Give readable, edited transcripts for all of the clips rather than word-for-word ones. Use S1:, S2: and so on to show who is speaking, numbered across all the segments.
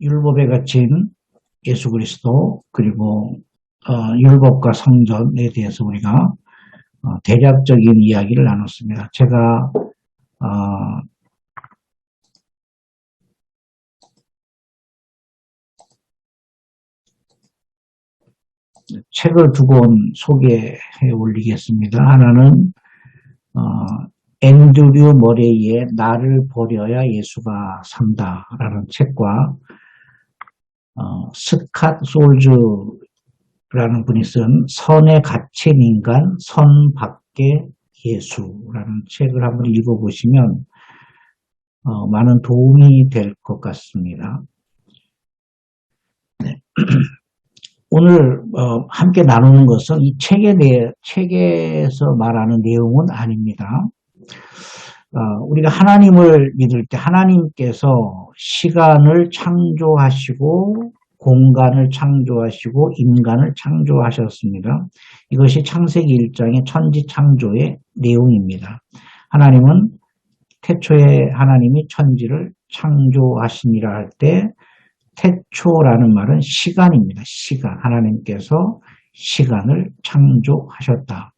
S1: 율법에 갇힌 예수 그리스도 그리고 율법과 성전에 대해서 우리가 대략적인 이야기를 나눴습니다. 제가 책을 두 권 소개해 올리겠습니다. 하나는 앤드류 머레이의 나를 버려야 예수가 산다라는 책과 스캇 솔즈라는 분이 쓴 선에 갇힌 인간, 선 밖의 예수라는 책을 한번 읽어보시면 많은 도움이 될 것 같습니다. 네. 오늘 함께 나누는 것은 이 책에서 말하는 내용은 아닙니다. 우리가 하나님을 믿을 때 하나님께서 시간을 창조하시고 공간을 창조하시고 인간을 창조하셨습니다. 이것이 창세기 1장의 천지 창조의 내용입니다. 하나님은 태초에 하나님이 천지를 창조하시니라 할 때 태초라는 말은 시간입니다. 시간. 하나님께서 시간을 창조하셨다.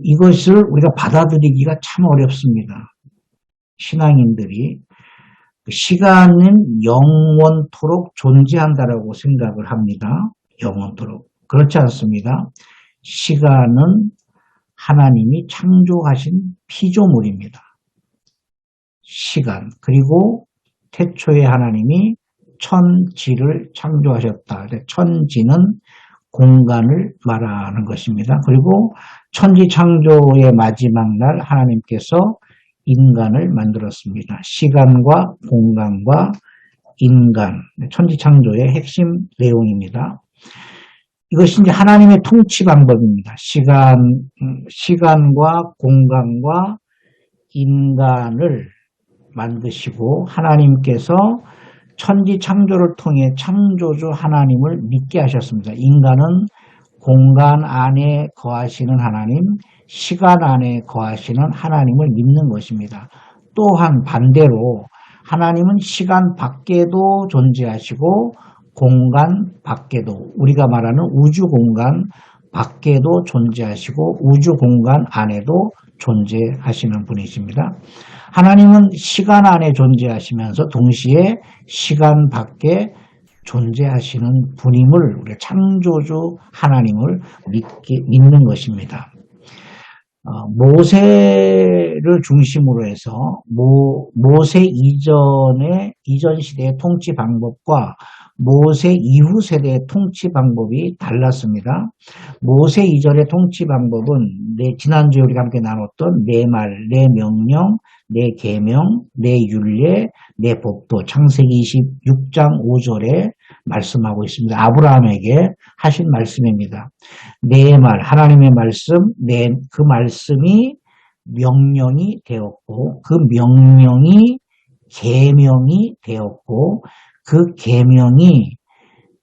S1: 이것을 우리가 받아들이기가 참 어렵습니다. 신앙인들이 시간은 영원토록 존재한다라고 생각을 합니다. 영원토록. 그렇지 않습니다. 시간은 하나님이 창조하신 피조물입니다. 시간. 그리고 태초에 하나님이 천지를 창조하셨다. 천지는 공간을 말하는 것입니다. 그리고 천지 창조의 마지막 날 하나님께서 인간을 만들었습니다. 시간과 공간과 인간, 천지 창조의 핵심 내용입니다. 이것이 이제 하나님의 통치 방법입니다. 시간과 공간과 인간을 만드시고 하나님께서 천지 창조를 통해 창조주 하나님을 믿게 하셨습니다. 인간은 공간 안에 거하시는 하나님, 시간 안에 거하시는 하나님을 믿는 것입니다. 또한 반대로 하나님은 시간 밖에도 존재하시고 공간 밖에도, 우리가 말하는 우주 공간 밖에도 존재하시고 우주 공간 안에도 존재하시는 분이십니다. 하나님은 시간 안에 존재하시면서 동시에 시간 밖에 존재하시는 분임을, 우리가 창조주 하나님을 믿는 것입니다. 모세를 중심으로 해서 모세 이전 시대의 통치 방법과 모세 이후 세대의 통치 방법이 달랐습니다. 모세 이전의 통치 방법은 지난주에 우리가 함께 나눴던 내 말, 내 명령, 내 계명, 내 율례, 내 법도 창세기 26장 5절에 말씀하고 있습니다. 아브라함에게 하신 말씀입니다. 내 말, 하나님의 말씀, 그 말씀이 명령이 되었고 그 명령이 계명이 되었고 그 계명이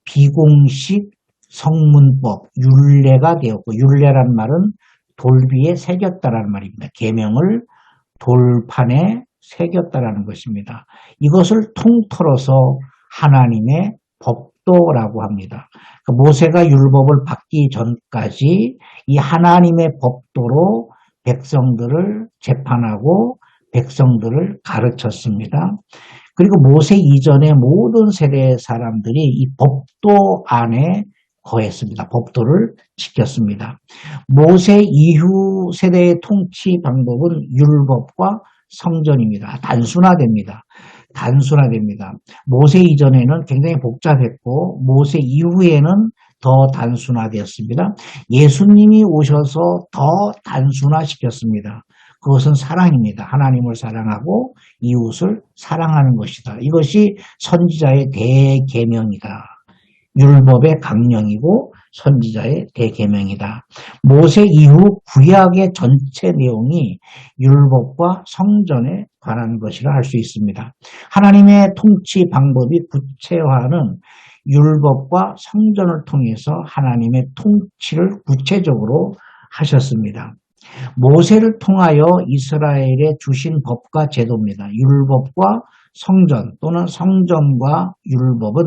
S1: 비공식 성문법, 율례가 되었고, 율례란 말은 돌비에 새겼다라는 말입니다. 계명을 돌판에 새겼다라는 것입니다. 이것을 통틀어서 하나님의 법도라고 합니다. 모세가 율법을 받기 전까지 이 하나님의 법도로 백성들을 재판하고 백성들을 가르쳤습니다. 그리고 모세 이전의 모든 세대의 사람들이 이 법도 안에 거했습니다. 법도를 지켰습니다. 모세 이후 세대의 통치 방법은 율법과 성전입니다. 단순화됩니다. 모세 이전에는 굉장히 복잡했고 모세 이후에는 더 단순화되었습니다. 예수님이 오셔서 더 단순화시켰습니다. 그것은 사랑입니다. 하나님을 사랑하고 이웃을 사랑하는 것이다. 이것이 선지자의 대계명이다. 율법의 강령이고 선지자의 대계명이다. 모세 이후 구약의 전체 내용이 율법과 성전에 관한 것이라 할 수 있습니다. 하나님의 통치 방법이 구체화하는 율법과 성전을 통해서 하나님의 통치를 구체적으로 하셨습니다. 모세를 통하여 이스라엘에 주신 법과 제도입니다. 율법과 성전 또는 성전과 율법은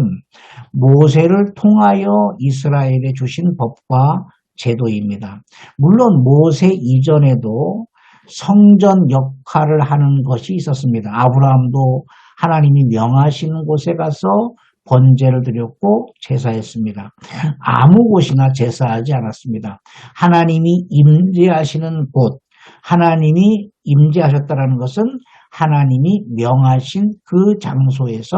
S1: 모세를 통하여 이스라엘에 주신 법과 제도입니다. 물론 모세 이전에도 성전 역할을 하는 것이 있었습니다. 아브라함도 하나님이 명하시는 곳에 가서 번제를 드렸고 제사했습니다. 아무 곳이나 제사하지 않았습니다. 하나님이 임재하시는 곳, 하나님이 임재하셨다는 것은 하나님이 명하신 그 장소에서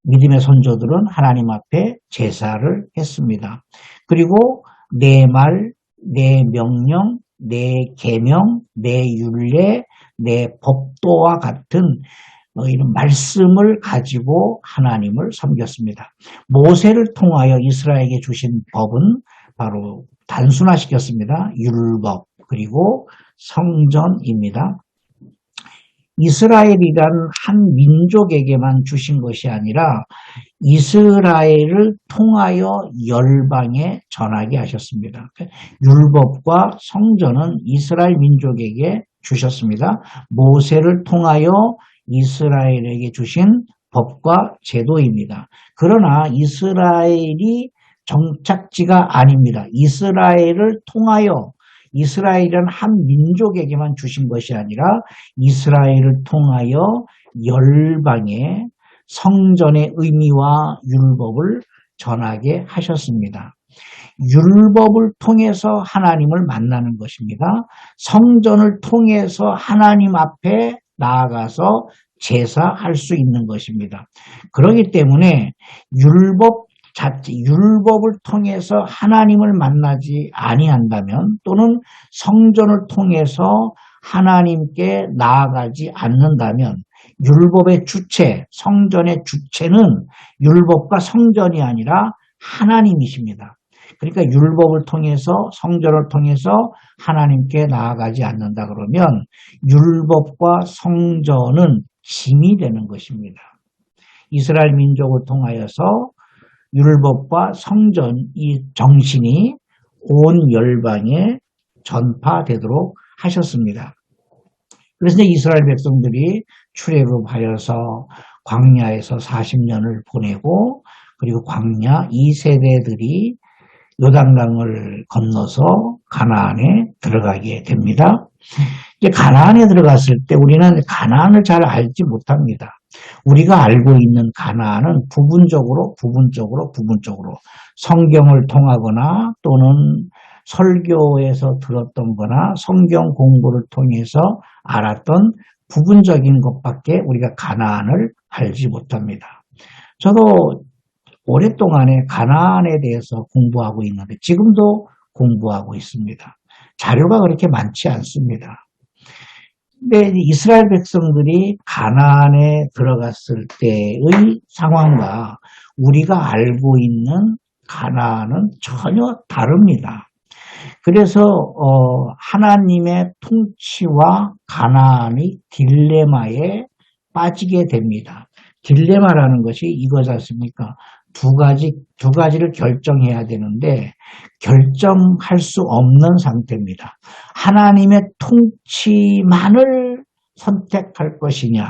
S1: 믿음의 선조들은 하나님 앞에 제사를 했습니다. 그리고 내 말, 내 명령, 내 계명, 내 율례, 내 법도와 같은 이런 말씀을 가지고 하나님을 섬겼습니다. 모세를 통하여 이스라엘에게 주신 법은 바로 단순화시켰습니다. 율법 그리고 성전입니다. 이스라엘이란 한 민족에게만 주신 것이 아니라 이스라엘을 통하여 열방에 전하게 하셨습니다. 율법과 성전은 이스라엘 민족에게 주셨습니다. 모세를 통하여 이스라엘에게 주신 법과 제도입니다. 그러나 이스라엘이 정착지가 아닙니다. 이스라엘을 통하여 이스라엘은 한 민족에게만 주신 것이 아니라 이스라엘을 통하여 열방에 성전의 의미와 율법을 전하게 하셨습니다. 율법을 통해서 하나님을 만나는 것입니다. 성전을 통해서 하나님 앞에 나아가서 제사할 수 있는 것입니다. 그렇기 때문에 율법을 통해서 하나님을 만나지 아니한다면 또는 성전을 통해서 하나님께 나아가지 않는다면 율법의 주체, 성전의 주체는 율법과 성전이 아니라 하나님이십니다. 그러니까 율법을 통해서 성전을 통해서 하나님께 나아가지 않는다 그러면 율법과 성전은 짐이 되는 것입니다. 이스라엘 민족을 통하여서 율법과 성전 이 정신이 온 열방에 전파되도록 하셨습니다. 그래서 이스라엘 백성들이 출애굽하여서 광야에서 40년을 보내고 그리고 광야 2세대들이 요단강을 건너서 가나안에 들어가게 됩니다. 이제 가나안에 들어갔을 때 우리는 가나안을 잘 알지 못합니다. 우리가 알고 있는 가나안은 부분적으로 성경을 통하거나 또는 설교에서 들었던 거나 성경 공부를 통해서 알았던 부분적인 것밖에 우리가 가나안을 알지 못합니다. 저도 오랫동안에 가나안에 대해서 공부하고 있는데 지금도 공부하고 있습니다. 자료가 그렇게 많지 않습니다. 근데 이스라엘 백성들이 가나안에 들어갔을 때의 상황과 우리가 알고 있는 가나안은 전혀 다릅니다. 그래서 하나님의 통치와 가나안의 딜레마에 빠지게 됩니다. 딜레마라는 것이 이거지 않습니까? 두 가지를 결정해야 되는데 결정할 수 없는 상태입니다. 하나님의 통치만을 선택할 것이냐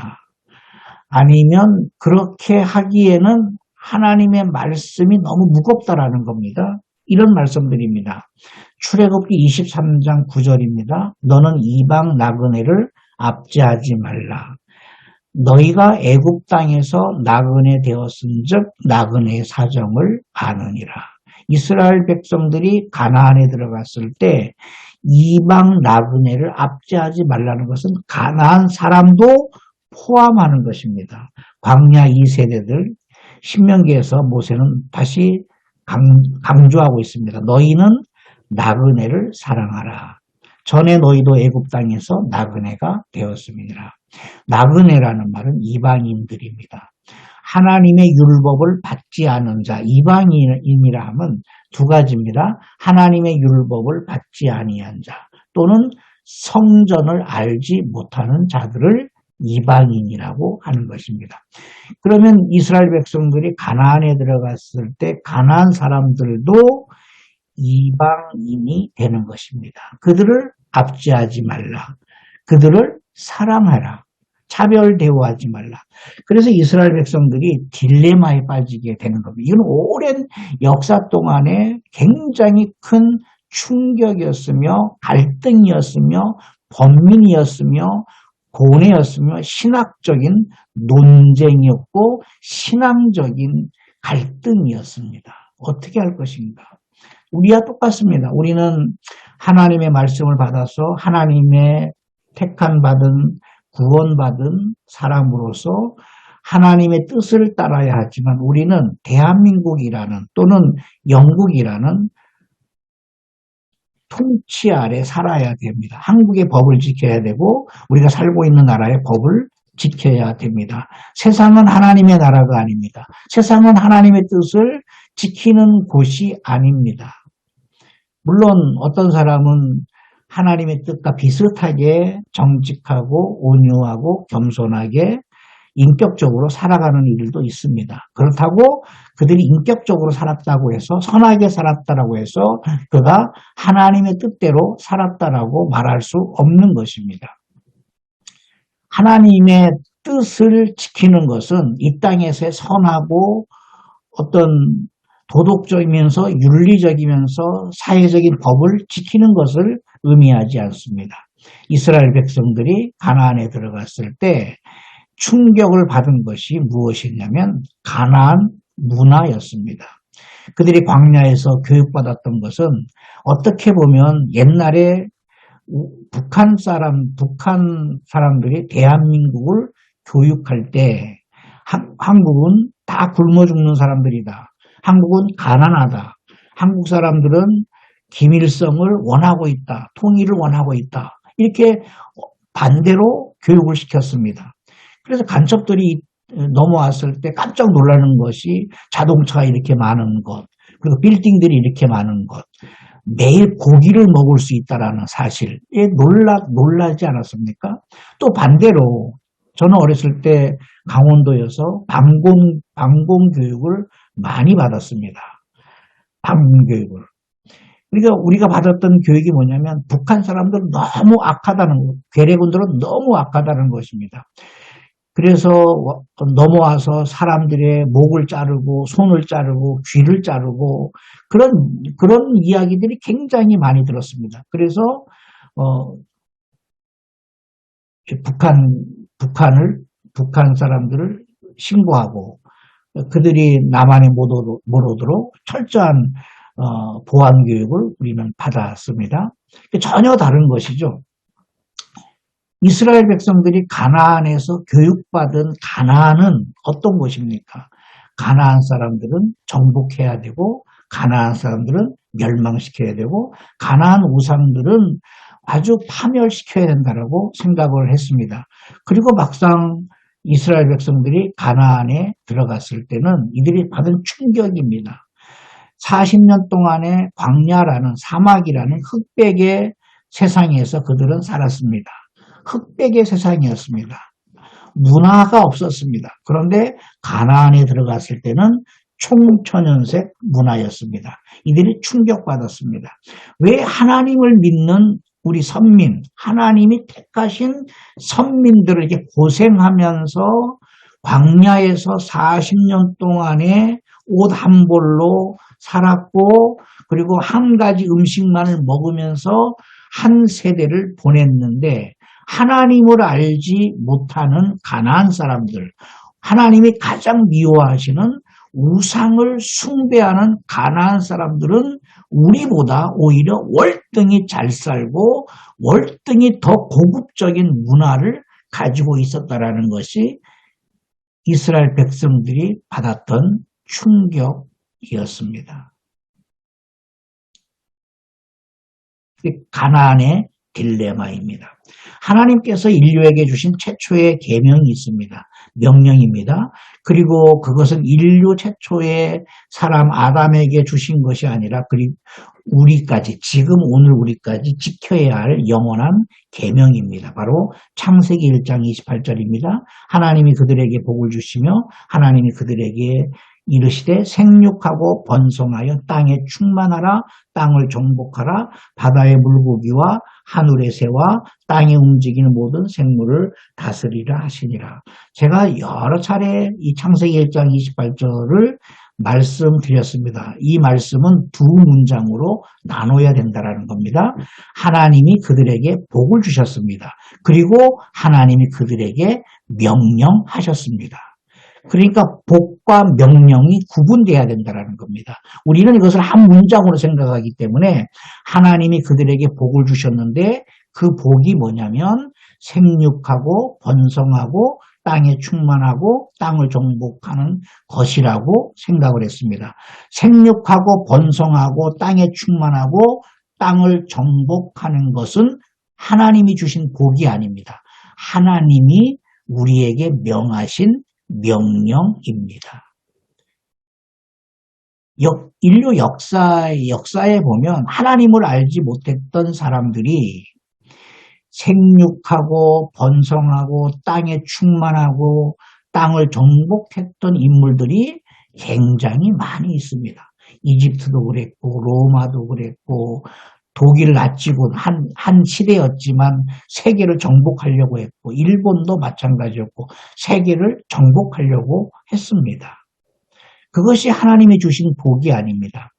S1: 아니면 그렇게 하기에는 하나님의 말씀이 너무 무겁다라는 겁니다. 이런 말씀드립니다. 출애굽기 23장 9절입니다. 너는 이방 나그네를 압제하지 말라. 너희가 애굽 땅에서 나그네 되었은즉 나그네의 사정을 아느니라. 이스라엘 백성들이 가나안에 들어갔을 때 이방 나그네를 압제하지 말라는 것은 가나안 사람도 포함하는 것입니다. 광야 2세대들 신명기에서 모세는 다시 강조하고 있습니다. 너희는 나그네를 사랑하라. 전에 너희도 애굽 땅에서 나그네가 되었습니다. 나그네라는 말은 이방인들입니다. 하나님의 율법을 받지 않은 자, 이방인이라 하면 두 가지입니다. 하나님의 율법을 받지 아니한 자 또는 성전을 알지 못하는 자들을 이방인이라고 하는 것입니다. 그러면 이스라엘 백성들이 가나안에 들어갔을 때 가나안 사람들도 이방인이 되는 것입니다. 그들을 압제하지 말라. 그들을 사랑하라. 차별 대우하지 말라. 그래서 이스라엘 백성들이 딜레마에 빠지게 되는 겁니다. 이건 오랜 역사 동안에 굉장히 큰 충격이었으며 갈등이었으며 번민이었으며 고뇌였으며 신학적인 논쟁이었고 신앙적인 갈등이었습니다. 어떻게 할 것인가? 우리와 똑같습니다. 우리는 하나님의 말씀을 받아서 하나님의 택한 받은 구원받은 사람으로서 하나님의 뜻을 따라야 하지만 우리는 대한민국이라는 또는 영국이라는 통치 아래 살아야 됩니다. 한국의 법을 지켜야 되고 우리가 살고 있는 나라의 법을 지켜야 됩니다. 세상은 하나님의 나라가 아닙니다. 세상은 하나님의 뜻을 지키는 곳이 아닙니다. 물론 어떤 사람은 하나님의 뜻과 비슷하게 정직하고 온유하고 겸손하게 인격적으로 살아가는 일도 있습니다. 그렇다고 그들이 인격적으로 살았다고 해서 선하게 살았다라고 해서 그가 하나님의 뜻대로 살았다라고 말할 수 없는 것입니다. 하나님의 뜻을 지키는 것은 이 땅에서의 선하고 어떤 도덕적이면서 윤리적이면서 사회적인 법을 지키는 것을 의미하지 않습니다. 이스라엘 백성들이 가나안에 들어갔을 때 충격을 받은 것이 무엇이냐면 가나안 문화였습니다. 그들이 광야에서 교육받았던 것은 어떻게 보면 옛날에 북한 사람들이 대한민국을 교육할 때 한국은 다 굶어 죽는 사람들이다. 한국은 가난하다. 한국 사람들은 김일성을 원하고 있다. 통일을 원하고 있다. 이렇게 반대로 교육을 시켰습니다. 그래서 간첩들이 넘어왔을 때 깜짝 놀라는 것이 자동차가 이렇게 많은 것, 그리고 빌딩들이 이렇게 많은 것, 매일 고기를 먹을 수 있다는 사실에 놀라지 않았습니까? 또 반대로 저는 어렸을 때 강원도여서 방공 교육을 많이 받았습니다. 방공 교육을. 그러니까 우리가 받았던 교육이 뭐냐면 북한 사람들은 너무 악하다는 것, 괴뢰군들은 너무 악하다는 것입니다. 그래서 넘어와서 사람들의 목을 자르고 손을 자르고 귀를 자르고 그런 이야기들이 굉장히 많이 들었습니다. 그래서 북한 사람들을 신고하고 그들이 남한에 못 오도록 철저한 보안 교육을 우리는 받았습니다. 전혀 다른 것이죠. 이스라엘 백성들이 가나안에서 교육받은 가나안은 어떤 곳입니까? 가나안 사람들은 정복해야 되고 가나안 사람들은 멸망시켜야 되고 가나안 우상들은 아주 파멸시켜야 된다고 생각을 했습니다. 그리고 막상 이스라엘 백성들이 가나안에 들어갔을 때는 이들이 받은 충격입니다. 40년 동안의 광야라는 사막이라는 흑백의 세상에서 그들은 살았습니다. 흑백의 세상이었습니다. 문화가 없었습니다. 그런데 가나안에 들어갔을 때는 총천연색 문화였습니다. 이들이 충격받았습니다. 왜 하나님을 믿는 우리 선민, 하나님이 택하신 선민들에게 고생하면서 광야에서 40년 동안에 옷 한 벌로 살았고 그리고 한 가지 음식만을 먹으면서 한 세대를 보냈는데 하나님을 알지 못하는 가나안 사람들, 하나님이 가장 미워하시는 우상을 숭배하는 가나안 사람들은 우리보다 오히려 월등히 잘 살고 월등히 더 고급적인 문화를 가지고 있었다라는 것이 이스라엘 백성들이 받았던 충격이었습니다. 가나안의 딜레마입니다. 하나님께서 인류에게 주신 최초의 계명이 있습니다. 명령입니다. 그리고 그것은 인류 최초의 사람 아담에게 주신 것이 아니라 우리까지 지금 오늘 우리까지 지켜야 할 영원한 계명입니다. 바로 창세기 1장 28절입니다. 하나님이 그들에게 복을 주시며 하나님이 그들에게 이르시되 생육하고 번성하여 땅에 충만하라. 땅을 정복하라. 바다의 물고기와 하늘의 새와 땅에 움직이는 모든 생물을 다스리라 하시니라. 제가 여러 차례 이 창세기 1장 28절을 말씀드렸습니다. 이 말씀은 두 문장으로 나눠야 된다는 겁니다. 하나님이 그들에게 복을 주셨습니다. 그리고 하나님이 그들에게 명령하셨습니다. 그러니까 복과 명령이 구분돼야 된다는 겁니다. 우리는 이것을 한 문장으로 생각하기 때문에 하나님이 그들에게 복을 주셨는데 그 복이 뭐냐면 생육하고 번성하고 땅에 충만하고 땅을 정복하는 것이라고 생각을 했습니다. 생육하고 번성하고 땅에 충만하고 땅을 정복하는 것은 하나님이 주신 복이 아닙니다. 하나님이 우리에게 명하신 명령입니다. 인류 역사에 보면 하나님을 알지 못했던 사람들이 생육하고 번성하고 땅에 충만하고 땅을 정복했던 인물들이 굉장히 많이 있습니다. 이집트도 그랬고 로마도 그랬고 독일 나치군 한 시대였지만 세계를 정복하려고 했고 일본도 마찬가지였고 세계를 정복하려고 했습니다. 그것이 하나님이 주신 복이 아닙니다.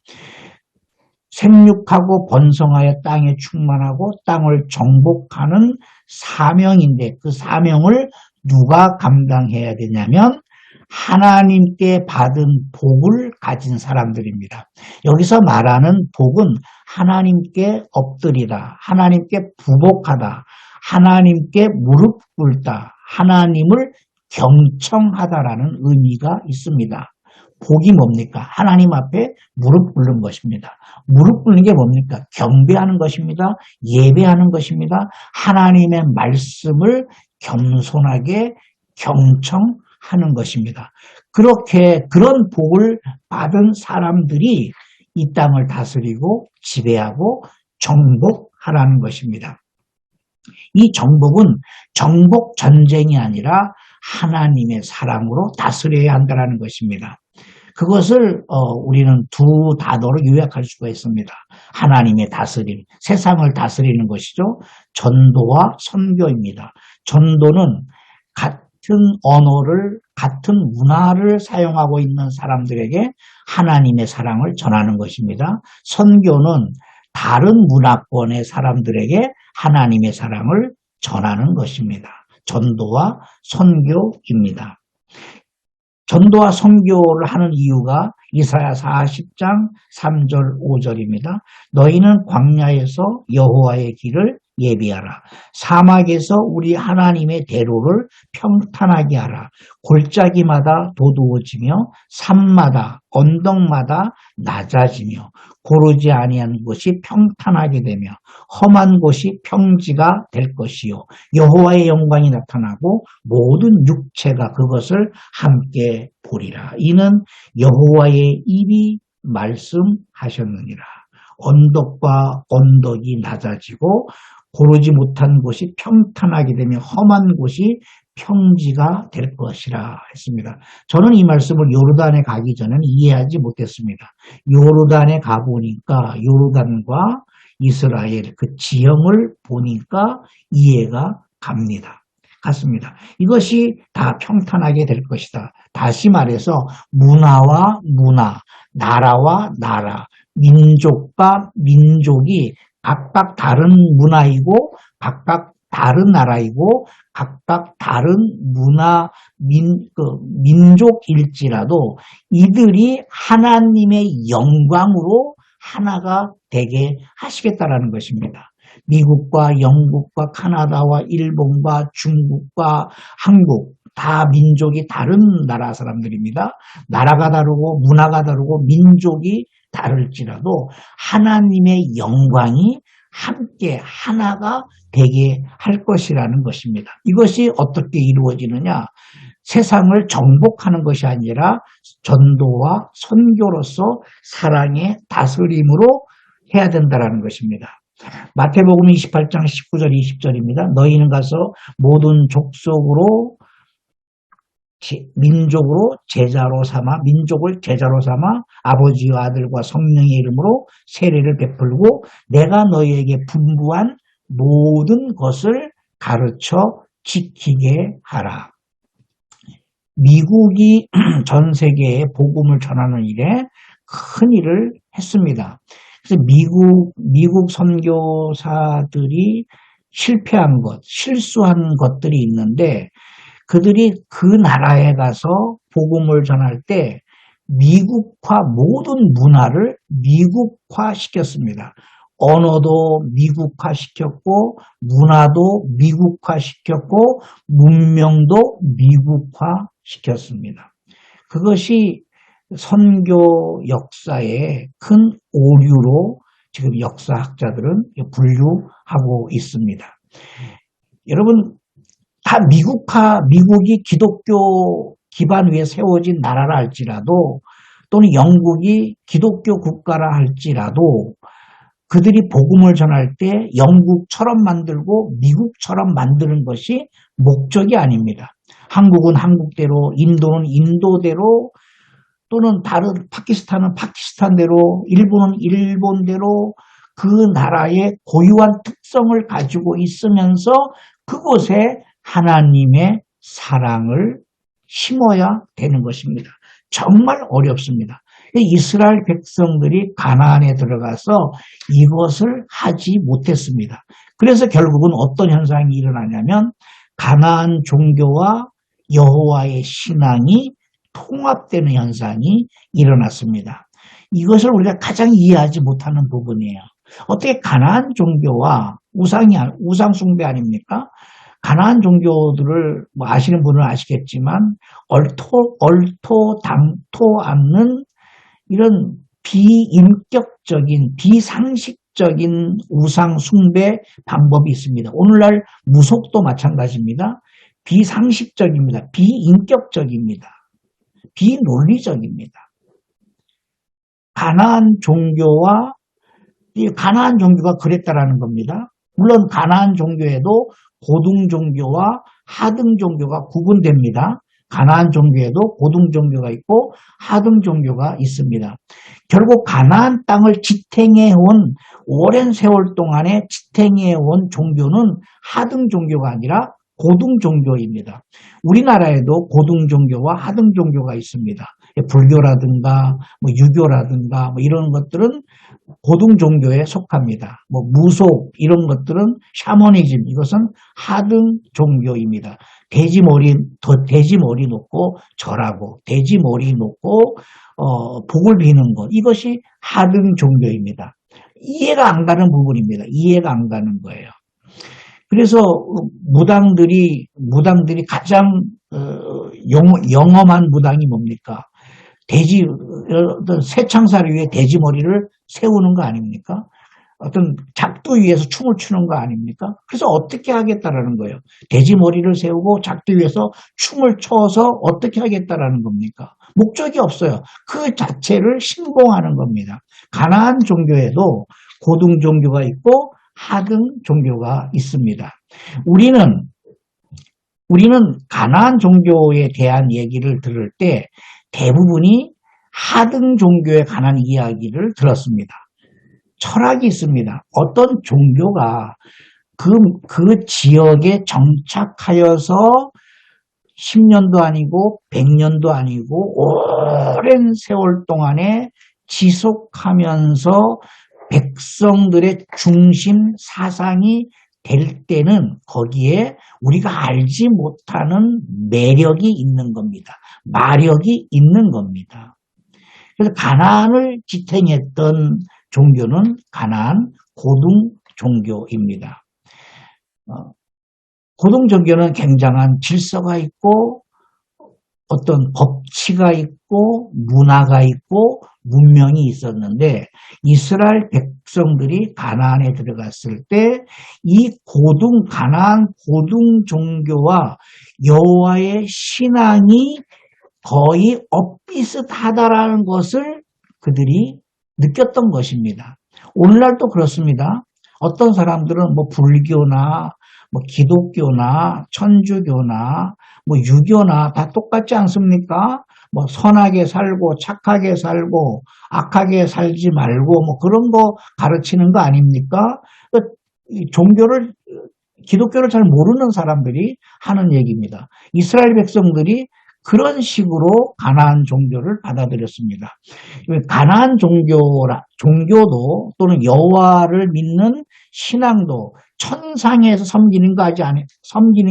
S1: 생육하고 번성하여 땅에 충만하고 땅을 정복하는 사명인데 그 사명을 누가 감당해야 되냐면 하나님께 받은 복을 가진 사람들입니다. 여기서 말하는 복은 하나님께 엎드리다, 하나님께 부복하다, 하나님께 무릎 꿇다, 하나님을 경청하다라는 의미가 있습니다. 복이 뭡니까? 하나님 앞에 무릎 꿇는 것입니다. 무릎 꿇는 게 뭡니까? 경배하는 것입니다. 예배하는 것입니다. 하나님의 말씀을 겸손하게 경청하는 것입니다. 그런 복을 받은 사람들이 이 땅을 다스리고 지배하고 정복하라는 것입니다. 이 정복은 정복 전쟁이 아니라 하나님의 사랑으로 다스려야 한다는 것입니다. 그것을 우리는 두 단어로 요약할 수가 있습니다. 하나님의 다스림, 세상을 다스리는 것이죠. 전도와 선교입니다. 전도는 같은 언어를, 같은 문화를 사용하고 있는 사람들에게 하나님의 사랑을 전하는 것입니다. 선교는 다른 문화권의 사람들에게 하나님의 사랑을 전하는 것입니다. 전도와 선교입니다. 전도와 선교를 하는 이유가 이사야 40장 3절 5절입니다. 너희는 광야에서 여호와의 길을 예비하라. 사막에서 우리 하나님의 대로를 평탄하게 하라. 골짜기마다 도두어지며 산마다 언덕마다 낮아지며 고르지 아니한 곳이 평탄하게 되며 험한 곳이 평지가 될 것이요 여호와의 영광이 나타나고 모든 육체가 그것을 함께 보리라. 이는 여호와의 입이 말씀하셨느니라. 언덕과 언덕이 낮아지고 고르지 못한 곳이 평탄하게 되며 험한 곳이 평지가 될 것이라 했습니다. 저는 이 말씀을 요르단에 가기 전에는 이해하지 못했습니다. 요르단에 가보니까 요르단과 이스라엘 그 지형을 보니까 이해가 갔습니다. 이것이 다 평탄하게 될 것이다. 다시 말해서 문화와 문화, 나라와 나라, 민족과 민족이 각각 다른 문화이고 각각 다른 나라이고 각각 다른 문화, 민족일지라도 이들이 하나님의 영광으로 하나가 되게 하시겠다라는 것입니다. 미국과 영국과 카나다와 일본과 중국과 한국 다 민족이 다른 나라 사람들입니다. 나라가 다르고 문화가 다르고 민족이 다를지라도 하나님의 영광이 함께 하나가 되게 할 것이라는 것입니다. 이것이 어떻게 이루어지느냐? 세상을 정복하는 것이 아니라 전도와 선교로서 사랑의 다스림으로 해야 된다는 것입니다. 마태복음 28장 19절 20절입니다. 너희는 가서 모든 족속으로 민족으로 제자로 삼아 민족을 제자로 삼아 아버지와 아들과 성령의 이름으로 세례를 베풀고 내가 너희에게 분부한 모든 것을 가르쳐 지키게 하라. 미국이 전 세계에 복음을 전하는 일에 큰 일을 했습니다. 그래서 미국 선교사들이 실패한 것, 실수한 것들이 있는데 그들이 그 나라에 가서 복음을 전할 때 미국화 모든 문화를 미국화 시켰습니다. 언어도 미국화 시켰고 문화도 미국화 시켰고 문명도 미국화 시켰습니다. 그것이 선교 역사의 큰 오류로 지금 역사학자들은 분류하고 있습니다. 여러분 다 미국이 기독교 기반 위에 세워진 나라라 할지라도 또는 영국이 기독교 국가라 할지라도 그들이 복음을 전할 때 영국처럼 만들고 미국처럼 만드는 것이 목적이 아닙니다. 한국은 한국대로, 인도는 인도대로, 또는 다른 파키스탄은 파키스탄대로, 일본은 일본대로 그 나라의 고유한 특성을 가지고 있으면서 그곳에 하나님의 사랑을 심어야 되는 것입니다. 정말 어렵습니다. 이스라엘 백성들이 가나안에 들어가서 이것을 하지 못했습니다. 그래서 결국은 어떤 현상이 일어나냐면 가나안 종교와 여호와의 신앙이 통합되는 현상이 일어났습니다. 이것을 우리가 가장 이해하지 못하는 부분이에요. 어떻게 가나안 종교와 우상 숭배 아닙니까? 가나안 종교들을 아시는 분은 아시겠지만 얼토당토 않는 이런 비인격적인 비상식적인 우상 숭배 방법이 있습니다. 오늘날 무속도 마찬가지입니다. 비상식적입니다. 비인격적입니다. 비논리적입니다. 가나안 종교가 그랬다라는 겁니다. 물론 가나안 종교에도 고등 종교와 하등 종교가 구분됩니다. 가나안 종교에도 고등 종교가 있고 하등 종교가 있습니다. 결국 가나안 땅을 지탱해온 오랜 세월 동안에 지탱해온 종교는 하등 종교가 아니라 고등 종교입니다. 우리나라에도 고등 종교와 하등 종교가 있습니다. 불교라든가 유교라든가 이런 것들은 고등 종교에 속합니다. 무속 이런 것들은 샤머니즘 이것은 하등 종교입니다. 돼지 머리 놓고 절하고 돼지 머리 놓고 복을 비는 것 이것이 하등 종교입니다. 이해가 안 가는 부분입니다. 이해가 안 가는 거예요. 그래서 무당들이 가장 영험한 무당이 뭡니까? 어떤 쇠창살 위에 돼지 머리를 세우는 거 아닙니까? 어떤 작두 위에서 춤을 추는 거 아닙니까? 그래서 어떻게 하겠다라는 거예요. 돼지 머리를 세우고 작두 위에서 춤을 춰서 어떻게 하겠다라는 겁니까? 목적이 없어요. 그 자체를 신봉하는 겁니다. 가나안 종교에도 고등 종교가 있고 하등 종교가 있습니다. 우리는 가나안 종교에 대한 얘기를 들을 때 대부분이 하등 종교에 관한 이야기를 들었습니다. 철학이 있습니다. 어떤 종교가 그 지역에 정착하여서 10년도 아니고 100년도 아니고 오랜 세월 동안에 지속하면서 백성들의 중심 사상이 될 때는 거기에 우리가 알지 못하는 매력이 있는 겁니다. 마력이 있는 겁니다. 그래서 가나안을 지탱했던 종교는 가나안 고등 종교입니다. 고등 종교는 굉장한 질서가 있고 어떤 법치가 있고 문화가 있고 문명이 있었는데 이스라엘 백성들이 가나안에 들어갔을 때 이 가나안 고등 종교와 여호와의 신앙이 거의 엇비슷하다라는 것을 그들이 느꼈던 것입니다. 오늘날도 그렇습니다. 어떤 사람들은 불교나 뭐 기독교나 천주교나 뭐 유교나 다 똑같지 않습니까? 뭐 선하게 살고 착하게 살고 악하게 살지 말고 뭐 그런 거 가르치는 거 아닙니까? 이 종교를 기독교를 잘 모르는 사람들이 하는 얘기입니다. 이스라엘 백성들이 그런 식으로 가나안 종교를 받아들였습니다. 가나안 종교도 또는 여호와를 믿는 신앙도 천상에서 섬기는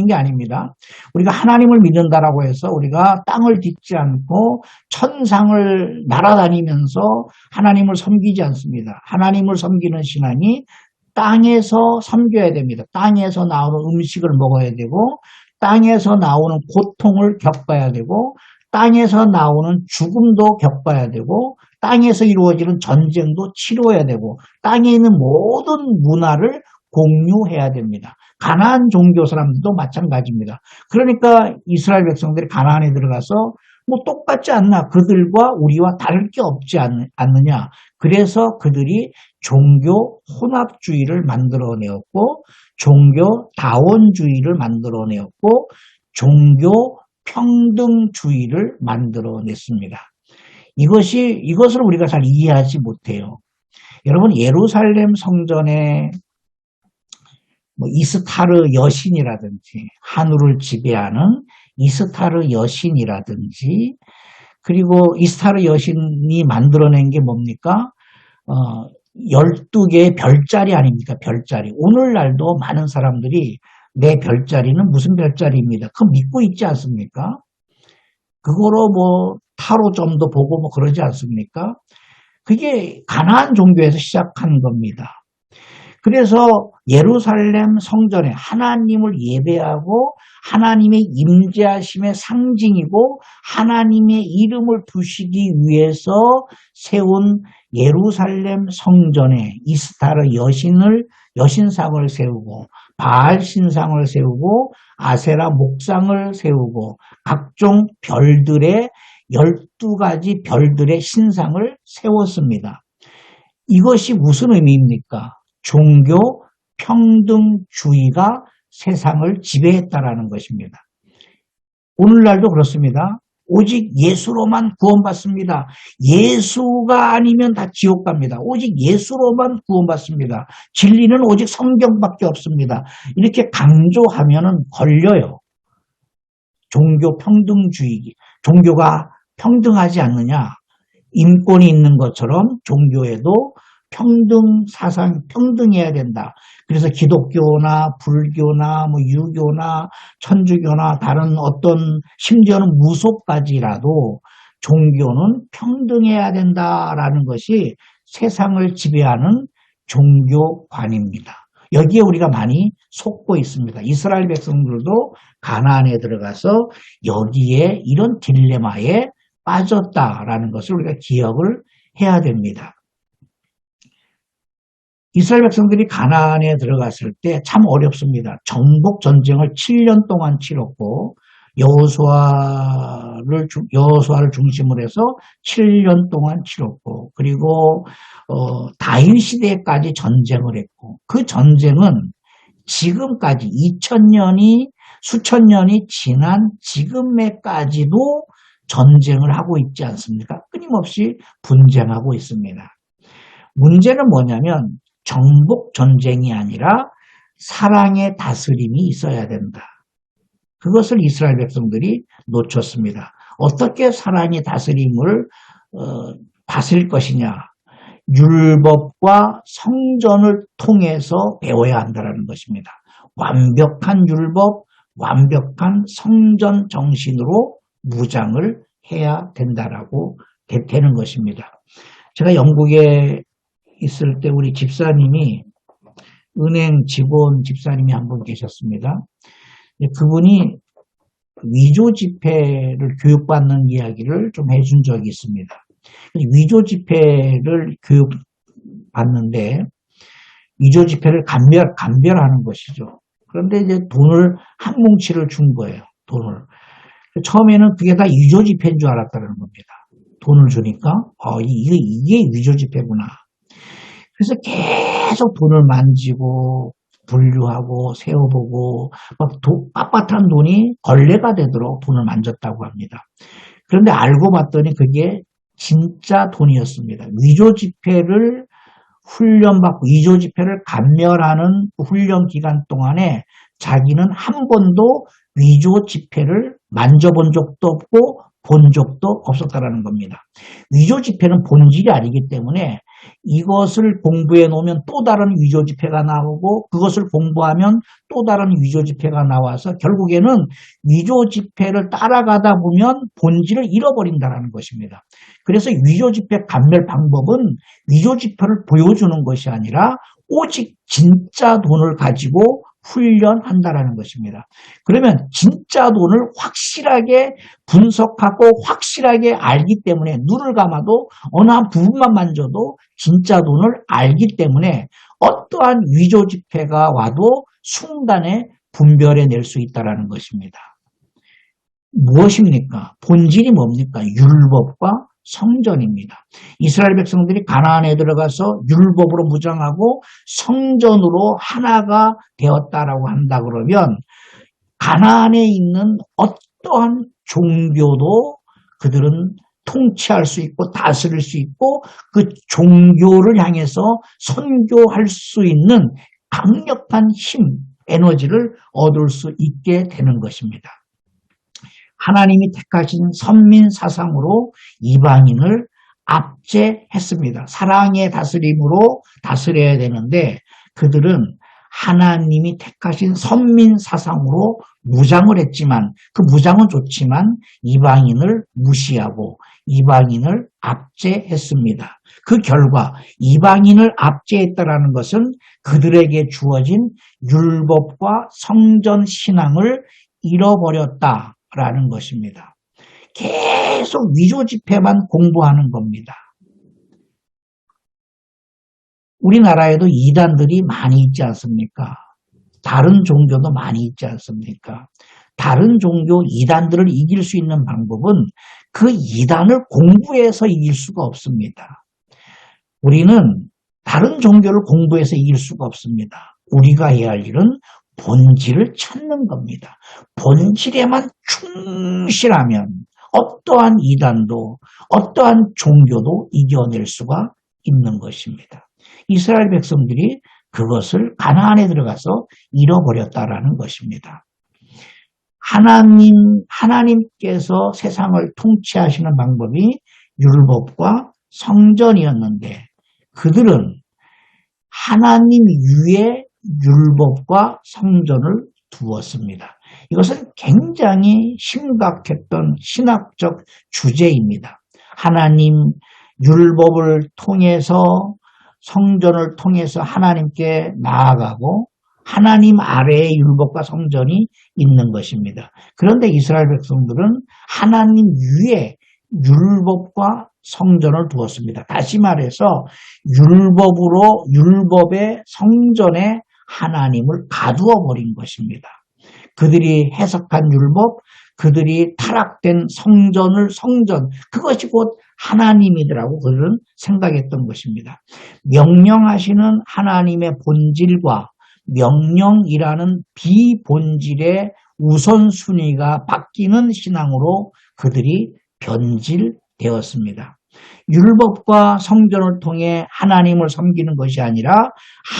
S1: 게 아닙니다. 우리가 하나님을 믿는다라고 해서 우리가 땅을 딛지 않고 천상을 날아다니면서 하나님을 섬기지 않습니다. 하나님을 섬기는 신앙이 땅에서 섬겨야 됩니다. 땅에서 나오는 음식을 먹어야 되고 땅에서 나오는 고통을 겪어야 되고 땅에서 나오는 죽음도 겪어야 되고 땅에서 이루어지는 전쟁도 치러야 되고 땅에 있는 모든 문화를 공유해야 됩니다. 가나안 종교 사람들도 마찬가지입니다. 그러니까 이스라엘 백성들이 가나안에 들어가서 뭐 똑같지 않나, 그들과 우리와 다를 게 없지 않느냐. 그래서 그들이 종교 혼합주의를 만들어내었고 종교 다원주의를 만들어내었고 종교 평등주의를 만들어냈습니다. 이것을 우리가 잘 이해하지 못해요. 여러분, 예루살렘 성전에 뭐 이스타르 여신이라든지 하늘을 지배하는 이스타르 여신이라든지, 그리고 이스타르 여신이 만들어낸 게 뭡니까? 12개의 별자리 아닙니까? 별자리. 오늘날도 많은 사람들이 내 별자리는 무슨 별자리입니다. 그거 믿고 있지 않습니까? 그거로 뭐 타로점도 보고 뭐 그러지 않습니까? 그게 가나안 종교에서 시작한 겁니다. 그래서 예루살렘 성전에 하나님을 예배하고 하나님의 임재하심의 상징이고 하나님의 이름을 부시기 위해서 세운 예루살렘 성전에 이스타르 여신상을 세우고 바알 신상을 세우고 아세라 목상을 세우고 각종 별들의 12가지 별들의 신상을 세웠습니다. 이것이 무슨 의미입니까? 종교 평등주의가 세상을 지배했다라는 것입니다. 오늘날도 그렇습니다. 오직 예수로만 구원받습니다. 예수가 아니면 다 지옥 갑니다. 오직 예수로만 구원받습니다. 진리는 오직 성경밖에 없습니다. 이렇게 강조하면은 걸려요. 종교 평등주의, 종교가 평등하지 않느냐? 인권이 있는 것처럼 종교에도 사상 평등해야 된다. 그래서 기독교나 불교나 뭐 유교나 천주교나 다른 어떤 심지어는 무속까지라도 종교는 평등해야 된다라는 것이 세상을 지배하는 종교관입니다. 여기에 우리가 많이 속고 있습니다. 이스라엘 백성들도 가나안에 들어가서 여기에 이런 딜레마에 빠졌다라는 것을 우리가 기억을 해야 됩니다. 이스라엘 백성들이 가나안에 들어갔을 때 참 어렵습니다. 정복 전쟁을 7년 동안 치렀고 여호수아를 중심으로 해서 7년 동안 치렀고, 그리고 다윗 시대까지 전쟁을 했고, 그 전쟁은 지금까지 수천 년이 지난 지금에까지도 전쟁을 하고 있지 않습니까? 끊임없이 분쟁하고 있습니다. 문제는 뭐냐면 정복 전쟁이 아니라 사랑의 다스림이 있어야 된다. 그것을 이스라엘 백성들이 놓쳤습니다. 어떻게 사랑의 다스림을 다스릴 것이냐. 율법과 성전을 통해서 배워야 한다는 것입니다. 완벽한 율법, 완벽한 성전 정신으로 무장을 해야 된다라고 되는 것입니다. 제가 영국에 있을 때 우리 집사님이, 은행 직원 집사님이 한 분 계셨습니다. 그분이 위조 지폐를 교육받는 이야기를 좀 해준 적이 있습니다. 위조 지폐를 교육받는데 위조 지폐를 감별하는 것이죠. 그런데 이제 돈을 한 뭉치를 준 거예요. 돈을. 처음에는 그게 다 위조 지폐인 줄 알았다는 겁니다. 돈을 주니까 이게 위조 지폐구나. 그래서 계속 돈을 만지고 분류하고 세어보고 막 빳빳한 돈이 걸레가 되도록 돈을 만졌다고 합니다. 그런데 알고 봤더니 그게 진짜 돈이었습니다. 위조 지폐를 훈련받고 위조 지폐를 감멸하는 훈련 기간 동안에 자기는 한 번도 위조 지폐를 만져본 적도 없고 본 적도 없었다라는 겁니다. 위조 지폐는 본질이 아니기 때문에 이것을 공부해 놓으면 또 다른 위조 지폐가 나오고 그것을 공부하면 또 다른 위조 지폐가 나와서 결국에는 위조 지폐를 따라가다 보면 본질을 잃어버린다는 것입니다. 그래서 위조 지폐 감멸 방법은 위조 지폐를 보여주는 것이 아니라 오직 진짜 돈을 가지고 훈련한다라는 것입니다. 그러면 진짜 돈을 확실하게 분석하고 확실하게 알기 때문에 눈을 감아도 어느 한 부분만 만져도 진짜 돈을 알기 때문에 어떠한 위조 지폐가 와도 순간에 분별해낼 수 있다는 것입니다. 무엇입니까? 본질이 뭡니까? 율법과 성전입니다. 이스라엘 백성들이 가나안에 들어가서 율법으로 무장하고 성전으로 하나가 되었다라고 한다 그러면 가나안에 있는 어떠한 종교도 그들은 통치할 수 있고 다스릴 수 있고 그 종교를 향해서 선교할 수 있는 강력한 힘, 에너지를 얻을 수 있게 되는 것입니다. 하나님이 택하신 선민 사상으로 이방인을 압제했습니다. 사랑의 다스림으로 다스려야 되는데 그들은 하나님이 택하신 선민 사상으로 무장을 했지만 그 무장은 좋지만 이방인을 무시하고 이방인을 압제했습니다. 그 결과 이방인을 압제했다라는 것은 그들에게 주어진 율법과 성전 신앙을 잃어버렸다라는 것입니다. 계속 위조 지폐만 공부하는 겁니다. 우리나라에도 이단들이 많이 있지 않습니까? 다른 종교도 많이 있지 않습니까? 다른 종교 이단들을 이길 수 있는 방법은 그 이단을 공부해서 이길 수가 없습니다. 우리는 다른 종교를 공부해서 이길 수가 없습니다. 우리가 해야 할 일은 본질을 찾는 겁니다. 본질에만 충실하면 어떠한 이단도 어떠한 종교도 이겨낼 수가 있는 것입니다. 이스라엘 백성들이 그것을 가나안에 들어가서 잃어버렸다라는 것입니다. 하나님께서 세상을 통치하시는 방법이 율법과 성전이었는데 그들은 하나님 위에 율법과 성전을 두었습니다. 이것은 굉장히 심각했던 신학적 주제입니다. 하나님 율법을 통해서 성전을 통해서 하나님께 나아가고 하나님 아래에 율법과 성전이 있는 것입니다. 그런데 이스라엘 백성들은 하나님 위에 율법과 성전을 두었습니다. 다시 말해서 율법의 성전에 하나님을 가두어 버린 것입니다. 그들이 해석한 율법, 그들이 타락된 성전, 그것이 곧 하나님이더라고 그들은 생각했던 것입니다. 명령하시는 하나님의 본질과 명령이라는 비본질의 우선순위가 바뀌는 신앙으로 그들이 변질되었습니다. 율법과 성전을 통해 하나님을 섬기는 것이 아니라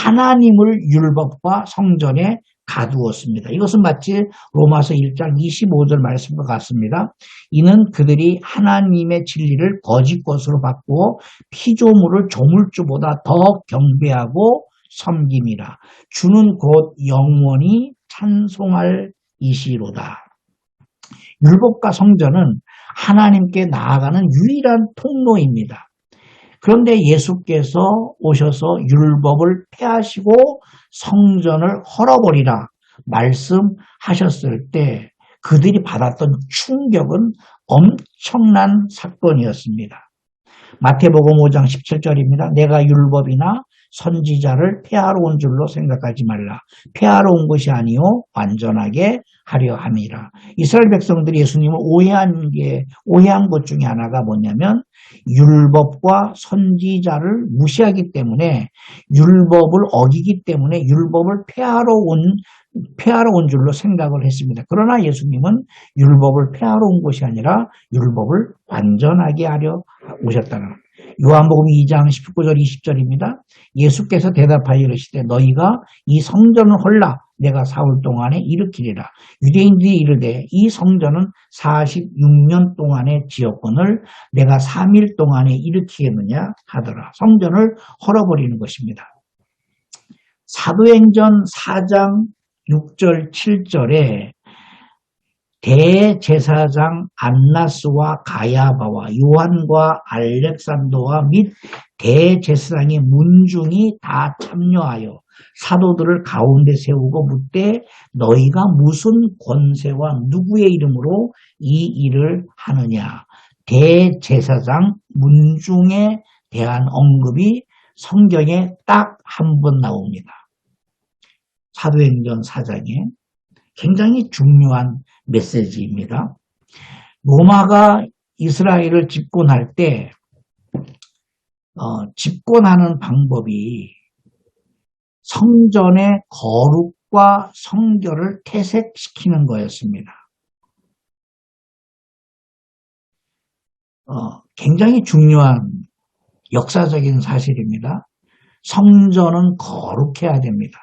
S1: 하나님을 율법과 성전에 가두었습니다. 이것은 마치 로마서 1장 25절 말씀과 같습니다. 이는 그들이 하나님의 진리를 거짓 것으로 바꾸어 피조물을 조물주보다 더 경배하고 섬김이라. 주는 곧 영원히 찬송할 이시로다. 율법과 성전은 하나님께 나아가는 유일한 통로입니다. 그런데 예수께서 오셔서 율법을 폐하시고 성전을 헐어버리라 말씀하셨을 때 그들이 받았던 충격은 엄청난 사건이었습니다. 마태복음 5장 17절입니다. 내가 율법이나 선지자를 폐하러 온 줄로 생각하지 말라. 폐하러 온 것이 아니요 완전하게 하려 함이라. 이스라엘 백성들이 예수님을 오해한 것 중에 하나가 뭐냐면 율법과 선지자를 무시하기 때문에, 율법을 어기기 때문에 율법을 폐하러 온 줄로 생각을 했습니다. 그러나 예수님은 율법을 폐하러 온 것이 아니라 율법을 완전하게 하려 오셨다는 겁니다. 요한복음 2장 19절 20절입니다. 예수께서 대답하여 이르시되 너희가 이 성전을 헐라 내가 사흘 동안에 일으키리라. 유대인들이 이르되 이 성전은 46년 동안의 지었건을 내가 3일 동안에 일으키겠느냐 하더라. 성전을 헐어버리는 것입니다. 사도행전 4장 6절 7절에 대제사장 안나스와 가야바와 요한과 알렉산더와 및 대제사장의 문중이 다 참여하여 사도들을 가운데 세우고 묻되 너희가 무슨 권세와 누구의 이름으로 이 일을 하느냐. 대제사장 문중에 대한 언급이 성경에 딱 한 번 나옵니다. 사도행전 4장에 굉장히 중요한 메시지입니다. 로마가 이스라엘을 집권할 때 집권하는 방법이 성전의 거룩과 성결을 퇴색시키는 거였습니다. 굉장히 중요한 역사적인 사실입니다. 성전은 거룩해야 됩니다.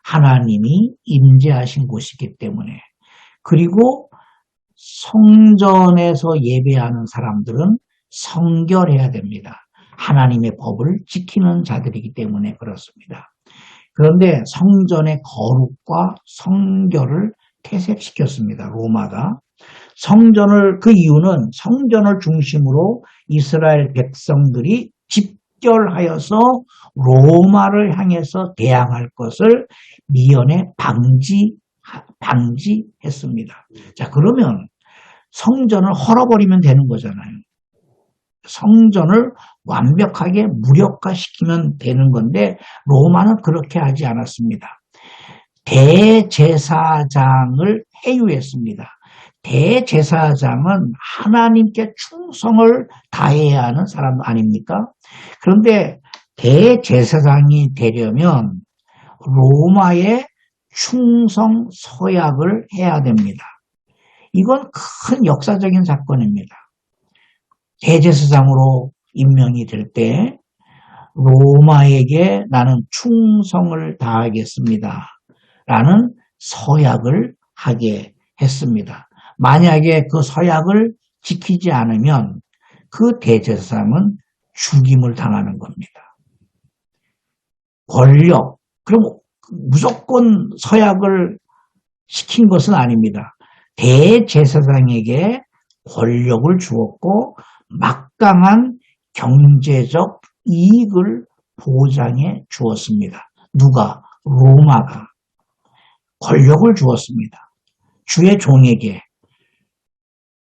S1: 하나님이 임재하신 곳이기 때문에. 그리고 성전에서 예배하는 사람들은 성결해야 됩니다. 하나님의 법을 지키는 자들이기 때문에 그렇습니다. 그런데 성전의 거룩과 성결을 퇴색시켰습니다. 로마가. 그 이유는 성전을 중심으로 이스라엘 백성들이 집결하여서 로마를 향해서 대항할 것을 미연에 방지했습니다. 자, 그러면 성전을 헐어버리면 되는 거잖아요. 성전을 완벽하게 무력화시키면 되는 건데 로마는 그렇게 하지 않았습니다. 대제사장을 해유했습니다. 대제사장은 하나님께 충성을 다해야 하는 사람 아닙니까? 그런데 대제사장이 되려면 로마의 충성 서약을 해야 됩니다. 이건 큰 역사적인 사건입니다. 대제사장으로 임명이 될 때 로마에게 나는 충성을 다하겠습니다. 라는 서약을 하게 했습니다. 만약에 그 서약을 지키지 않으면 그 대제사장은 죽임을 당하는 겁니다. 권력, 그럼 무조건 서약을 시킨 것은 아닙니다. 대제사장에게 권력을 주었고 막강한 경제적 이익을 보장해 주었습니다. 누가? 로마가 권력을 주었습니다. 주의 종에게,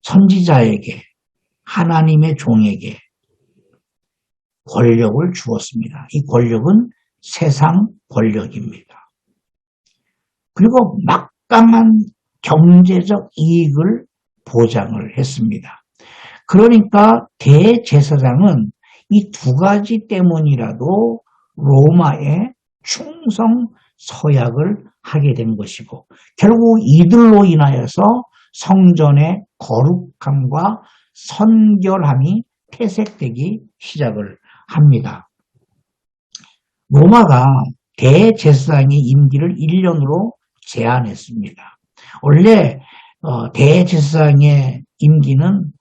S1: 선지자에게, 하나님의 종에게 권력을 주었습니다. 이 권력은 세상 권력입니다. 그리고 막강한 경제적 이익을 보장을 했습니다. 그러니까 대제사장은 이 두 가지 때문이라도 로마에 충성 서약을 하게 된 것이고 결국 이들로 인하여서 성전의 거룩함과 선결함이 퇴색되기 시작을 합니다. 로마가 대제사장의 임기를 1년으로 제한했습니다. 원래 대제사장의 임기는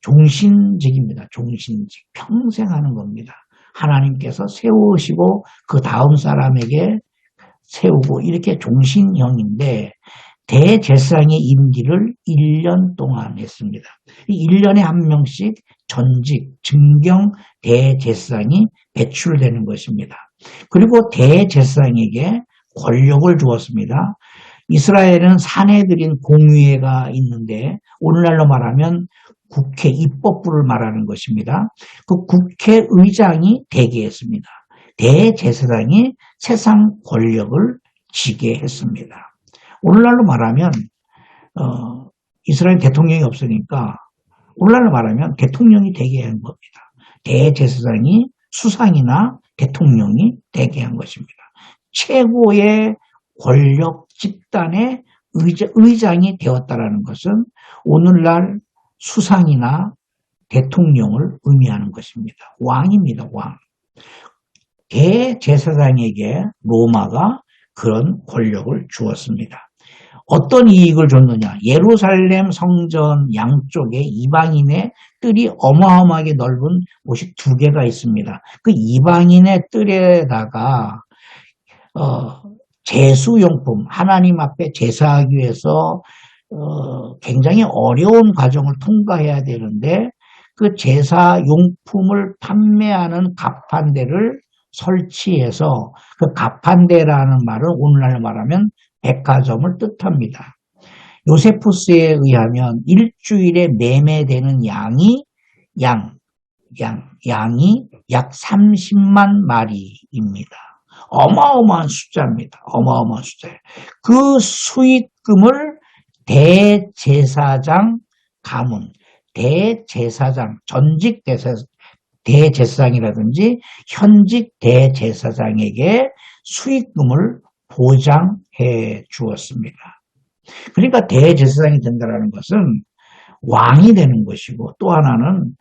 S1: 종신직입니다. 종신직. 평생 하는 겁니다. 하나님께서 세우시고 그 다음 사람에게 세우고 이렇게 종신형인데 대제사장의 임기를 1년 동안 했습니다. 1년에 한 명씩 전직, 증경 대제사장이 배출되는 것입니다. 그리고 대제사장에게 권력을 주었습니다. 이스라엘은 사내들인 공의회가 있는데 오늘날로 말하면 국회 입법부를 말하는 것입니다. 그 국회의장이 대기했습니다. 대제사장이 세상 권력을 쥐게 했습니다. 오늘날로 말하면 이스라엘 대통령이 없으니까 오늘날로 말하면 대통령이 되게 한 겁니다. 대제사장이 수상이나 대통령이 되게 한 것입니다. 최고의 권력 집단의 의장이 되었다라는 것은 오늘날 수상이나 대통령을 의미하는 것입니다. 왕입니다. 왕. 대제사장에게 로마가 그런 권력을 주었습니다. 어떤 이익을 줬느냐? 예루살렘 성전 양쪽에 이방인의 뜰이 어마어마하게 넓은 곳이 두 개가 있습니다. 그 이방인의 뜰에다가 제수용품, 하나님 앞에 제사하기 위해서 굉장히 어려운 과정을 통과해야 되는데 그 제사용품을 판매하는 가판대를 설치해서 그 가판대라는 말은 오늘날 말하면 백화점을 뜻합니다. 요세푸스에 의하면 일주일에 매매되는 양이 약 30만 마리입니다. 어마어마한 숫자입니다. 어마어마한 숫자예요. 그 수익금을 대제사장 가문, 대제사장, 전직 대제사장이라든지 현직 대제사장에게 수익금을 보장해 주었습니다. 그러니까 대제사장이 된다는 것은 왕이 되는 것이고 또 하나는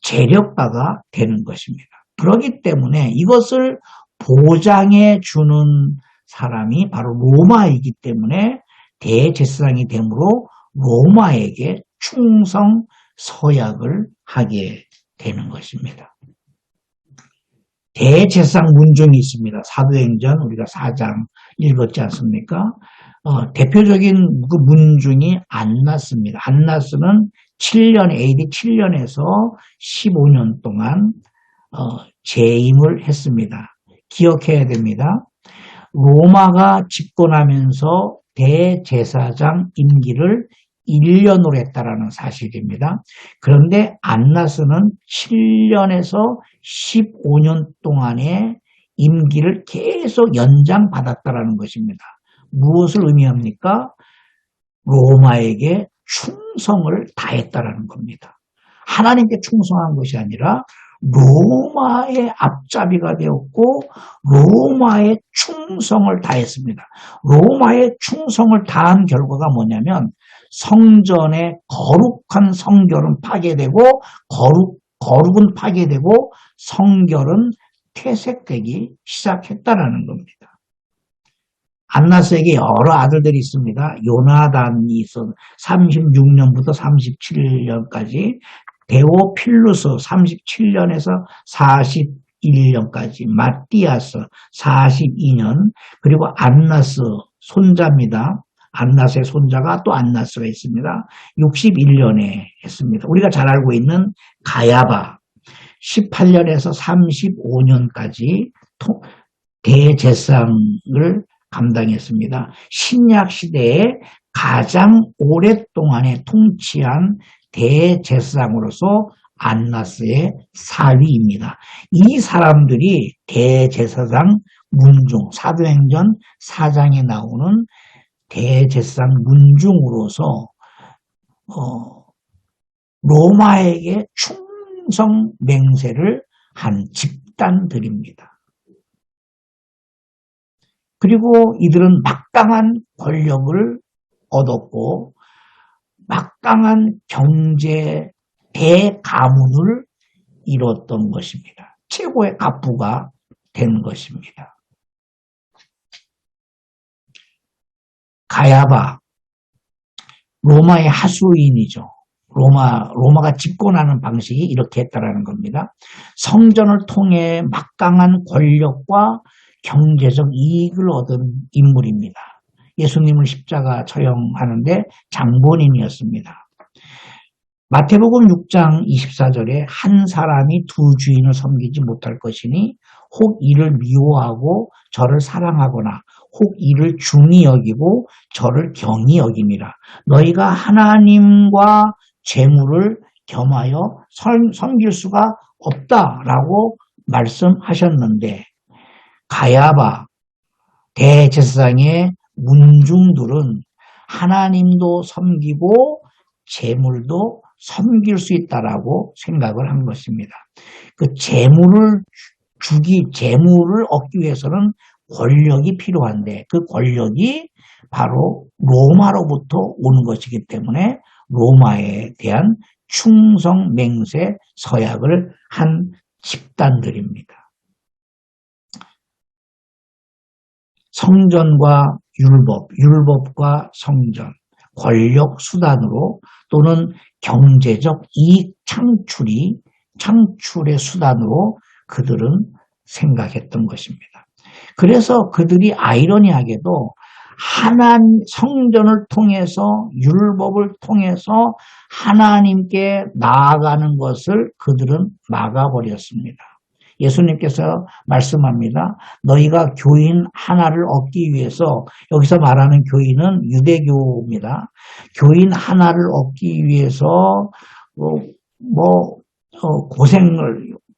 S1: 재력가가 되는 것입니다. 그렇기 때문에 이것을 보장해 주는 사람이 바로 로마이기 때문에 대제사장이 되므로 로마에게 충성 서약을 하게 되는 것입니다. 대제사장 문중이 있습니다. 사도행전 우리가 4장 읽었지 않습니까? 대표적인 그 문중이 안나스입니다. 안나스는 7년, AD 7년에서 15년 동안 재임을 했습니다. 기억해야 됩니다. 로마가 집권하면서 대제사장 임기를 1년으로 했다라는 사실입니다. 그런데 안나스는 7년에서 15년 동안의 임기를 계속 연장받았다라는 것입니다. 무엇을 의미합니까? 로마에게 충성을 다했다라는 겁니다. 하나님께 충성한 것이 아니라 로마의 앞잡이가 되었고 로마의 충성을 다했습니다. 로마의 충성을 다한 결과가 뭐냐면 성전의 거룩한 성결은 파괴되고 거룩은 파괴되고 성결은 퇴색되기 시작했다라는 겁니다. 안나스에게 여러 아들들이 있습니다. 요나단이 있어 36년부터 37년까지, 데오필루스 37년에서 41년까지, 마띠아스 42년, 그리고 안나스 손자입니다. 안나스의 손자가 또 안나스가 있습니다. 61년에 했습니다. 우리가 잘 알고 있는 가야바 18년에서 35년까지 대제사장을 감당했습니다. 신약 시대에 가장 오랫동안에 통치한 대제사장으로서 안나스의 사위입니다. 이 사람들이 대제사장 문중, 사도행전 4장에 나오는 대제사장 문중으로서 로마에게 충성 맹세를 한 집단들입니다. 그리고 이들은 막강한 권력을 얻었고 막강한 경제 대가문을 이뤘던 것입니다. 최고의 갑부가 된 것입니다. 가야바, 로마의 하수인이죠. 로마가 집권하는 방식이 이렇게 했다라는 겁니다. 성전을 통해 막강한 권력과 경제적 이익을 얻은 인물입니다. 예수님을 십자가 처형하는데 장본인이었습니다. 마태복음 6장 24절에 한 사람이 두 주인을 섬기지 못할 것이니 혹 이를 미워하고 저를 사랑하거나 혹 이를 중히 여기고 저를 경히 여김이라. 너희가 하나님과 재물을 겸하여 섬길 수가 없다라고 말씀하셨는데 가야바 대제사장의 문중들은 하나님도 섬기고 재물도 섬길 수 있다라고 생각을 한 것입니다. 그 재물을 얻기 위해서는 권력이 필요한데 그 권력이 바로 로마로부터 오는 것이기 때문에 로마에 대한 충성 맹세 서약을 한 집단들입니다. 성전과 율법과 성전, 권력 수단으로 또는 경제적 이익 창출의 수단으로 그들은 생각했던 것입니다. 그래서 그들이 아이러니하게도 성전을 통해서 율법을 통해서 하나님께 나아가는 것을 그들은 막아버렸습니다. 예수님께서 말씀합니다. 너희가 교인 하나를 얻기 위해서, 여기서 말하는 교인은 유대교입니다. 교인 하나를 얻기 위해서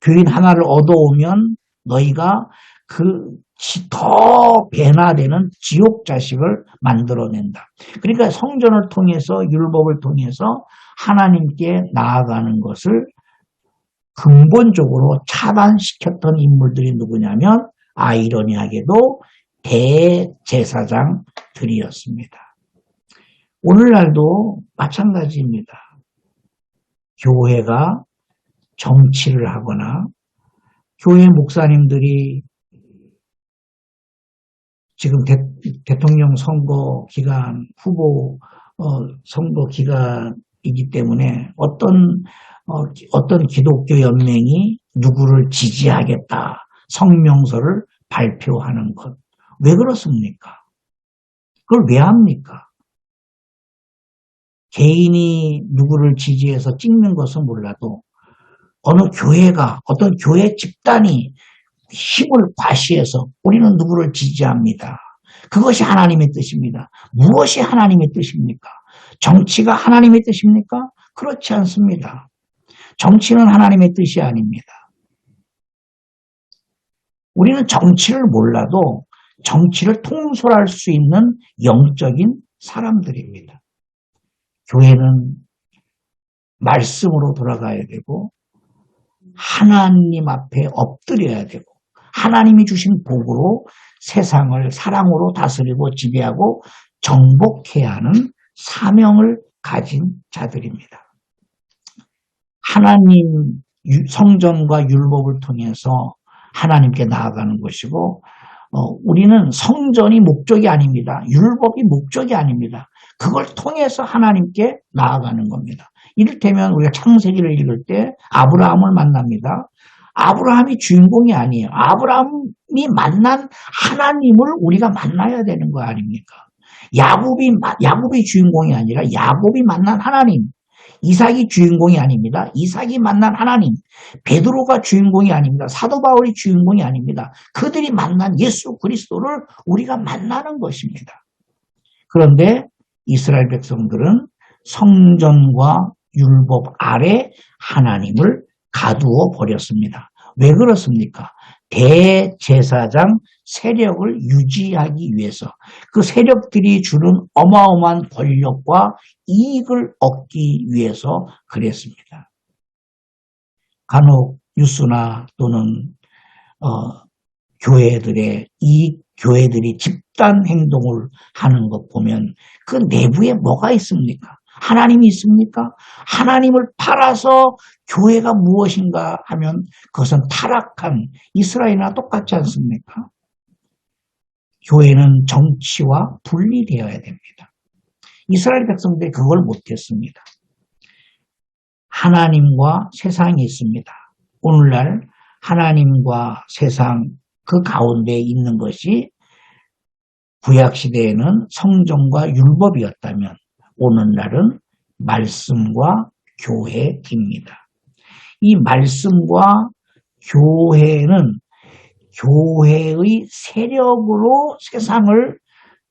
S1: 교인 하나를 얻어오면 너희가 더 배나되는 지옥 자식을 만들어낸다. 그러니까 성전을 통해서 율법을 통해서 하나님께 나아가는 것을 근본적으로 차단시켰던 인물들이 누구냐면 아이러니하게도 대제사장들이었습니다. 오늘날도 마찬가지입니다. 교회가 정치를 하거나 교회 목사님들이 지금 대통령 선거 기간, 후보 선거 기간이기 때문에 어떤 기독교 연맹이 누구를 지지하겠다 성명서를 발표하는 것. 왜 그렇습니까? 그걸 왜 합니까? 개인이 누구를 지지해서 찍는 것은 몰라도 어떤 교회 집단이 힘을 과시해서 우리는 누구를 지지합니다. 그것이 하나님의 뜻입니다. 무엇이 하나님의 뜻입니까? 정치가 하나님의 뜻입니까? 그렇지 않습니다. 정치는 하나님의 뜻이 아닙니다. 우리는 정치를 몰라도 정치를 통솔할 수 있는 영적인 사람들입니다. 교회는 말씀으로 돌아가야 되고 하나님 앞에 엎드려야 되고 하나님이 주신 복으로 세상을 사랑으로 다스리고 지배하고 정복해야 하는 사명을 가진 자들입니다. 하나님 성전과 율법을 통해서 하나님께 나아가는 것이고 우리는 성전이 목적이 아닙니다. 율법이 목적이 아닙니다. 그걸 통해서 하나님께 나아가는 겁니다. 이를테면 우리가 창세기를 읽을 때 아브라함을 만납니다. 아브라함이 주인공이 아니에요. 아브라함이 만난 하나님을 우리가 만나야 되는 거 아닙니까? 야곱이 주인공이 아니라 야곱이 만난 하나님. 이삭이 주인공이 아닙니다. 이삭이 만난 하나님. 베드로가 주인공이 아닙니다. 사도 바울이 주인공이 아닙니다. 그들이 만난 예수 그리스도를 우리가 만나는 것입니다. 그런데 이스라엘 백성들은 성전과 율법 아래 하나님을 가두어 버렸습니다. 왜 그렇습니까? 대제사장 세력을 유지하기 위해서 그 세력들이 주는 어마어마한 권력과 이익을 얻기 위해서 그랬습니다. 간혹 뉴스나 또는 교회들이 집단 행동을 하는 것 보면 그 내부에 뭐가 있습니까? 하나님이 있습니까? 하나님을 팔아서 교회가 무엇인가 하면 그것은 타락한 이스라엘이나 똑같지 않습니까? 교회는 정치와 분리되어야 됩니다. 이스라엘 백성들이 그걸 못했습니다. 하나님과 세상이 있습니다. 오늘날 하나님과 세상 그 가운데 있는 것이 구약시대에는 성전과 율법이었다면 오늘날은 말씀과 교회입니다. 이 말씀과 교회는 교회의 세력으로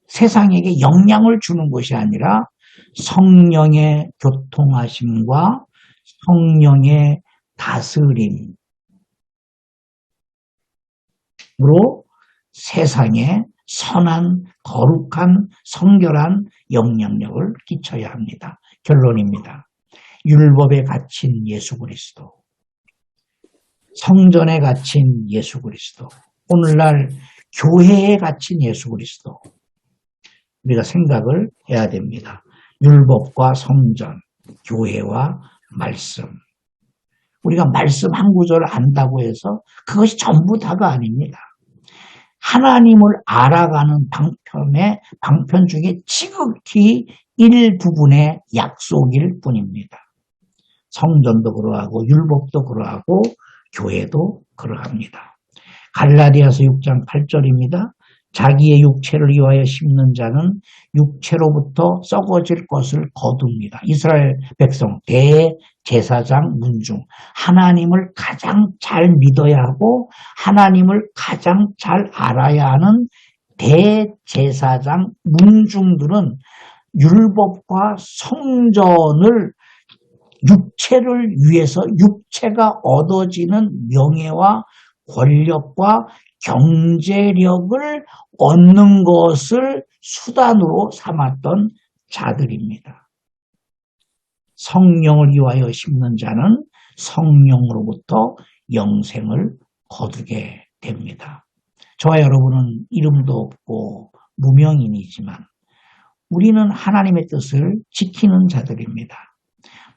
S1: 세상에게 영향을 주는 것이 아니라 성령의 교통하심과 성령의 다스림으로 세상에 선한, 거룩한, 성결한 영향력을 끼쳐야 합니다. 결론입니다. 율법에 갇힌 예수 그리스도, 성전에 갇힌 예수 그리스도, 오늘날 교회에 갇힌 예수 그리스도, 우리가 생각을 해야 됩니다. 율법과 성전, 교회와 말씀. 우리가 말씀 한 구절을 안다고 해서 그것이 전부 다가 아닙니다. 하나님을 알아가는 방편 중에 지극히 일부분의 약속일 뿐입니다. 성전도 그러하고 율법도 그러하고 교회도 그러합니다. 갈라디아서 6장 8절입니다. 자기의 육체를 위하여 심는 자는 육체로부터 썩어질 것을 거둡니다. 이스라엘 백성 대제사장 문중, 하나님을 가장 잘 믿어야 하고 하나님을 가장 잘 알아야 하는 대제사장 문중들은 율법과 성전을 육체를 위해서 육체가 얻어지는 명예와 권력과 경제력을 얻는 것을 수단으로 삼았던 자들입니다. 성령을 위하여 심는 자는 성령으로부터 영생을 거두게 됩니다. 저와 여러분은 이름도 없고 무명인이지만 우리는 하나님의 뜻을 지키는 자들입니다.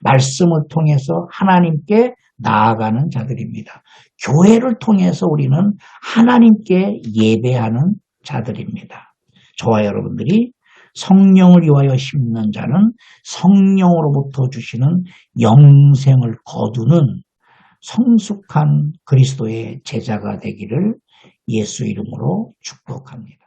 S1: 말씀을 통해서 하나님께 나아가는 자들입니다. 교회를 통해서 우리는 하나님께 예배하는 자들입니다. 저와 여러분들이 성령을 위하여 심는 자는 성령으로부터 주시는 영생을 거두는 성숙한 그리스도의 제자가 되기를 예수 이름으로 축복합니다.